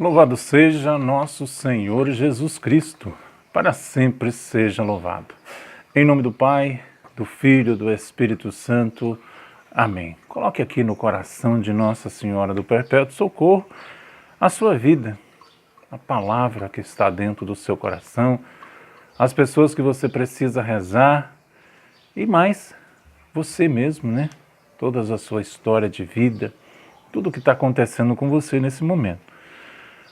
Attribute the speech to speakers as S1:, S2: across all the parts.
S1: Louvado seja nosso Senhor Jesus Cristo, para sempre seja louvado. Em nome do Pai, do Filho, do Espírito Santo. Amém. Coloque aqui no coração de Nossa Senhora do Perpétuo Socorro a sua vida, a palavra que está dentro do seu coração, as pessoas que você precisa rezar e mais você mesmo, né? Toda a sua história de vida, tudo o que está acontecendo com você nesse momento.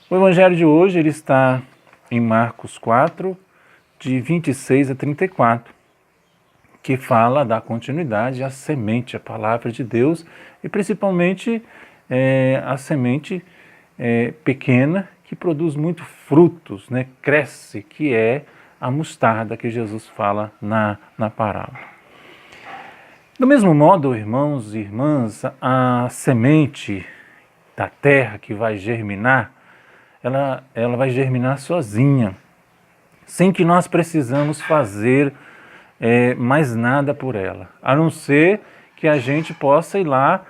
S1: O Evangelho de hoje ele está em Marcos 4, de 26 a 34, que fala da continuidade, a semente, a palavra de Deus, e principalmente a semente pequena que produz muito frutos, né? Cresce, que é a mostarda que Jesus fala na parábola. Do mesmo modo, irmãos e irmãs, a semente da terra que vai germinar, ela vai germinar sozinha, sem que nós precisamos fazer mais nada por ela, a não ser que a gente possa ir lá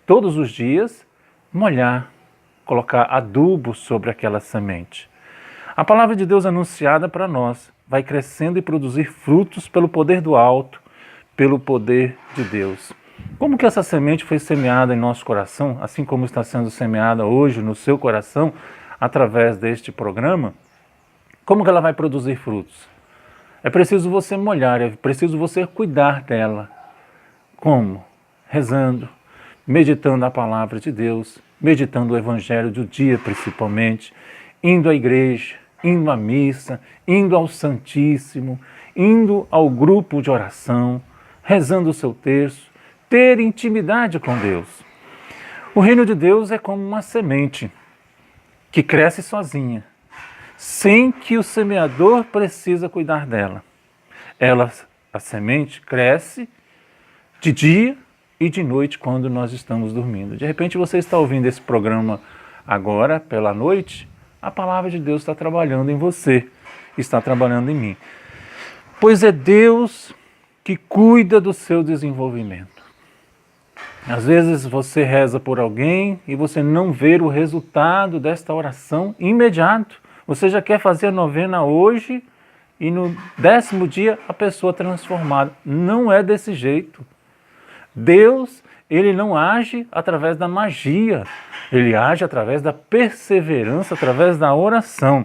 S1: todos os dias molhar, colocar adubo sobre aquela semente. A palavra de Deus anunciada para nós vai crescendo e produzir frutos pelo poder do alto, pelo poder de Deus. Como que essa semente foi semeada em nosso coração, assim como está sendo semeada hoje no seu coração, através deste programa, como que ela vai produzir frutos? É preciso você molhar, é preciso você cuidar dela. Como? Rezando, meditando a palavra de Deus, meditando o Evangelho do dia principalmente, indo à igreja, indo à missa, indo ao Santíssimo, indo ao grupo de oração, rezando o seu terço, ter intimidade com Deus. O reino de Deus é como uma semente que cresce sozinha, sem que o semeador precisa cuidar dela. A semente cresce de dia e de noite quando nós estamos dormindo. De repente você está ouvindo esse programa agora, pela noite, a palavra de Deus está trabalhando em você, está trabalhando em mim. Pois é Deus que cuida do seu desenvolvimento. Às vezes você reza por alguém e você não vê o resultado desta oração imediato. Você já quer fazer a novena hoje e no 10º dia a pessoa transformada. Não é desse jeito. Deus, ele não age através da magia. Ele age através da perseverança, através da oração.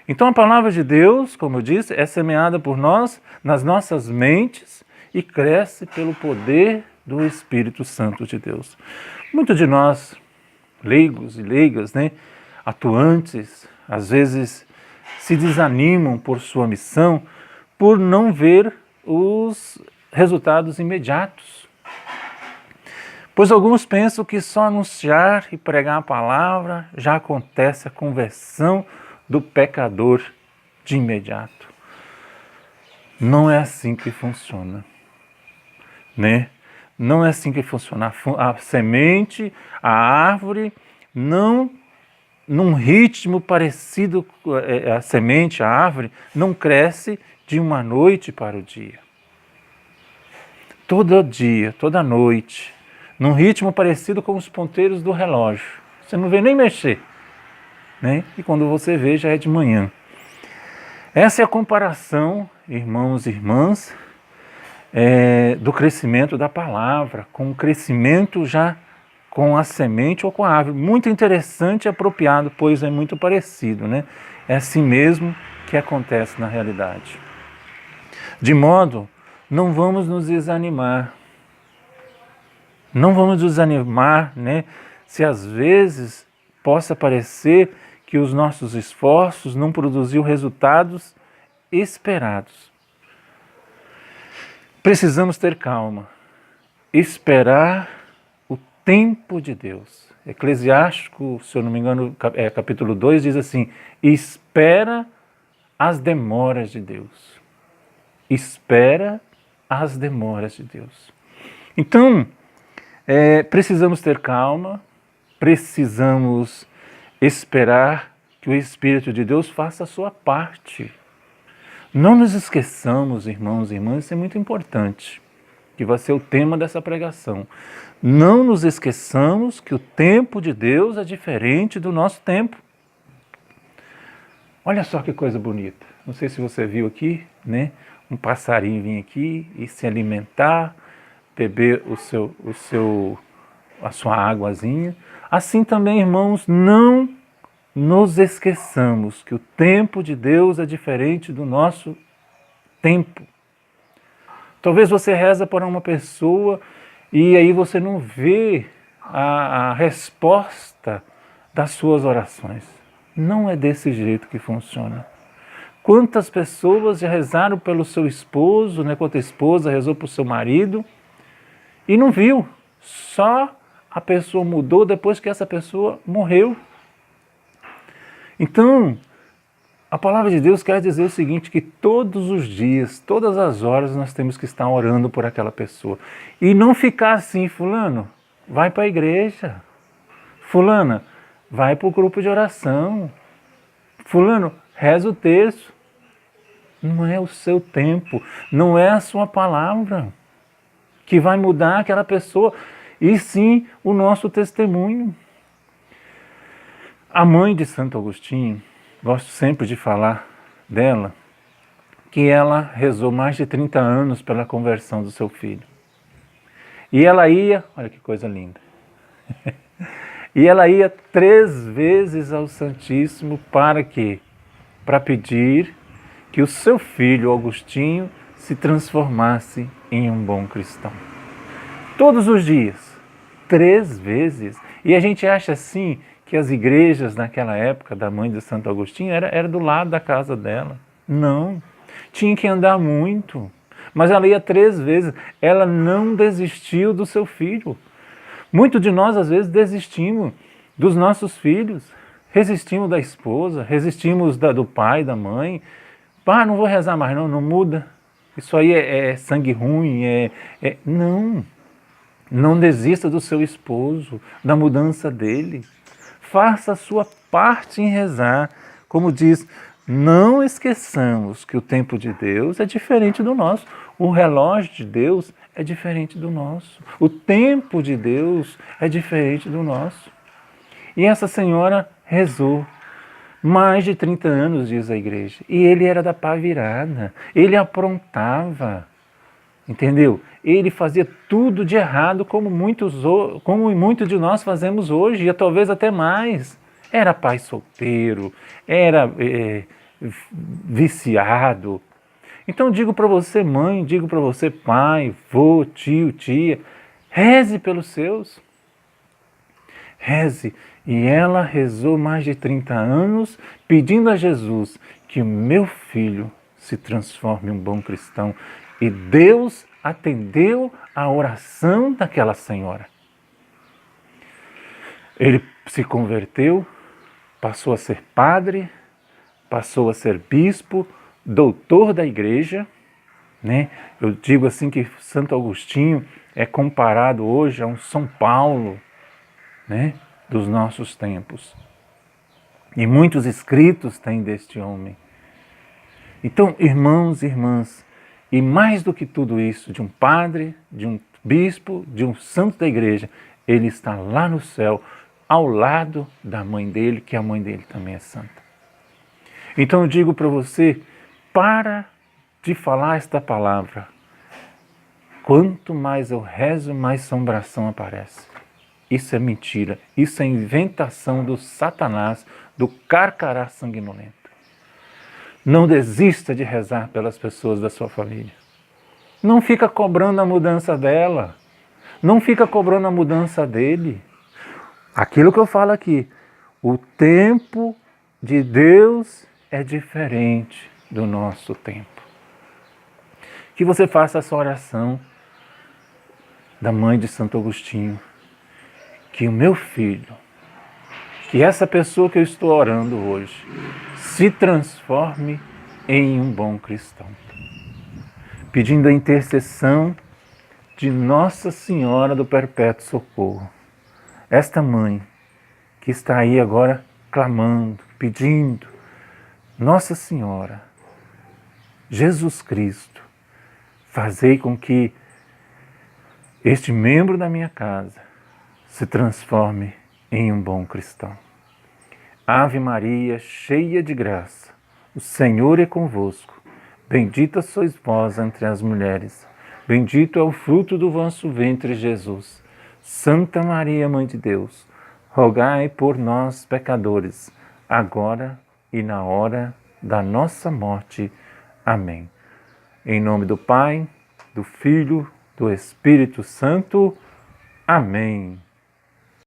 S1: Então a palavra de Deus, como eu disse, é semeada por nós, nas nossas mentes e cresce pelo poder do Espírito Santo de Deus. Muitos de nós, leigos e leigas, né, atuantes, às vezes se desanimam por sua missão, por não ver os resultados imediatos. Pois alguns pensam que só anunciar e pregar a palavra já acontece a conversão do pecador de imediato. Não é assim que funciona, né? Não é assim que funciona. A semente, a árvore, não num ritmo parecido, a semente, a árvore, não cresce de uma noite para o dia. Todo dia, toda noite, num ritmo parecido com os ponteiros do relógio. Você não vê nem mexer, né? E quando você vê, já é de manhã. Essa é a comparação, irmãos e irmãs, do crescimento da palavra, com o crescimento já com a semente ou com a árvore. Muito interessante e apropriado, pois é muito parecido, né? É assim mesmo que acontece na realidade. De modo, não vamos nos desanimar. Não vamos nos desanimar, né? Se às vezes possa parecer que os nossos esforços não produziram resultados esperados. Precisamos ter calma, esperar o tempo de Deus. Eclesiástico, se eu não me engano, capítulo 2, diz assim: espera as demoras de Deus. Espera as demoras de Deus. Então, precisamos ter calma, precisamos esperar que o Espírito de Deus faça a sua parte. Não nos esqueçamos, irmãos e irmãs, isso é muito importante, que vai ser o tema dessa pregação. Não nos esqueçamos que o tempo de Deus é diferente do nosso tempo. Olha só que coisa bonita. Não sei se você viu aqui, né? Um passarinho vir aqui e se alimentar, beber a sua águazinha. Assim também, irmãos, não nos esqueçamos que o tempo de Deus é diferente do nosso tempo. Talvez você reza por uma pessoa e aí você não vê a resposta das suas orações. Não é desse jeito que funciona. Quantas pessoas já rezaram pelo seu esposo, né? Quanta esposa rezou para o seu marido e não viu. Só a pessoa mudou depois que essa pessoa morreu. Então, a palavra de Deus quer dizer o seguinte, que todos os dias, todas as horas, nós temos que estar orando por aquela pessoa. E não ficar assim, fulano, vai para a igreja. Fulana, vai para o grupo de oração. Fulano, reza o terço. Não é o seu tempo, não é a sua palavra que vai mudar aquela pessoa, e sim o nosso testemunho. A mãe de Santo Agostinho, gosto sempre de falar dela, que ela rezou mais de 30 anos pela conversão do seu filho. E ela ia, olha que coisa linda, e ela ia 3 vezes ao Santíssimo para quê? Para pedir que o seu filho, Agostinho, se transformasse em um bom cristão. Todos os dias, 3 vezes. E a gente acha assim que as igrejas naquela época da mãe de Santo Agostinho era do lado da casa dela. Não, tinha que andar muito. Mas ela ia 3 vezes. Ela não desistiu do seu filho. Muitos de nós, às vezes, desistimos dos nossos filhos. Resistimos da esposa, resistimos do pai, da mãe. Não vou rezar mais não muda. Isso aí é sangue ruim. Não desista do seu esposo, da mudança dele. Faça a sua parte em rezar. Como diz, não esqueçamos que o tempo de Deus é diferente do nosso. O relógio de Deus é diferente do nosso. O tempo de Deus é diferente do nosso. E essa senhora rezou mais de 30 anos, diz a igreja. E ele era da pá virada. Ele aprontava. Entendeu? Ele fazia tudo de errado, como muitos de nós fazemos hoje, e talvez até mais. Era pai solteiro, era viciado. Então digo para você, mãe, digo para você, pai, vô, tio, tia, reze pelos seus. Reze. E ela rezou mais de 30 anos, pedindo a Jesus que o meu filho se transforme em um bom cristão. E Deus atendeu a oração daquela senhora. Ele se converteu, passou a ser padre, passou a ser bispo, doutor da igreja, né? Eu digo assim que Santo Agostinho é comparado hoje a um São Paulo, né? Dos nossos tempos. E muitos escritos tem deste homem. Então, irmãos e irmãs, e mais do que tudo isso, de um padre, de um bispo, de um santo da igreja, ele está lá no céu, ao lado da mãe dele, que a mãe dele também é santa. Então eu digo para você, para de falar esta palavra. Quanto mais eu rezo, mais assombração aparece. Isso é mentira, isso é inventação do Satanás, do carcará sanguinolento. Não desista de rezar pelas pessoas da sua família. Não fica cobrando a mudança dela. Não fica cobrando a mudança dele. Aquilo que eu falo aqui, o tempo de Deus é diferente do nosso tempo. Que você faça essa oração da mãe de Santo Agostinho. Que o meu filho, que essa pessoa que eu estou orando hoje, se transforme em um bom cristão. Pedindo a intercessão de Nossa Senhora do Perpétuo Socorro. Esta mãe que está aí agora clamando, pedindo, Nossa Senhora, Jesus Cristo, fazei com que este membro da minha casa se transforme em um bom cristão. Ave Maria, cheia de graça, o Senhor é convosco. Bendita sois vós entre as mulheres. Bendito é o fruto do vosso ventre, Jesus. Santa Maria, Mãe de Deus, rogai por nós, pecadores, agora e na hora da nossa morte. Amém. Em nome do Pai, do Filho, do Espírito Santo. Amém.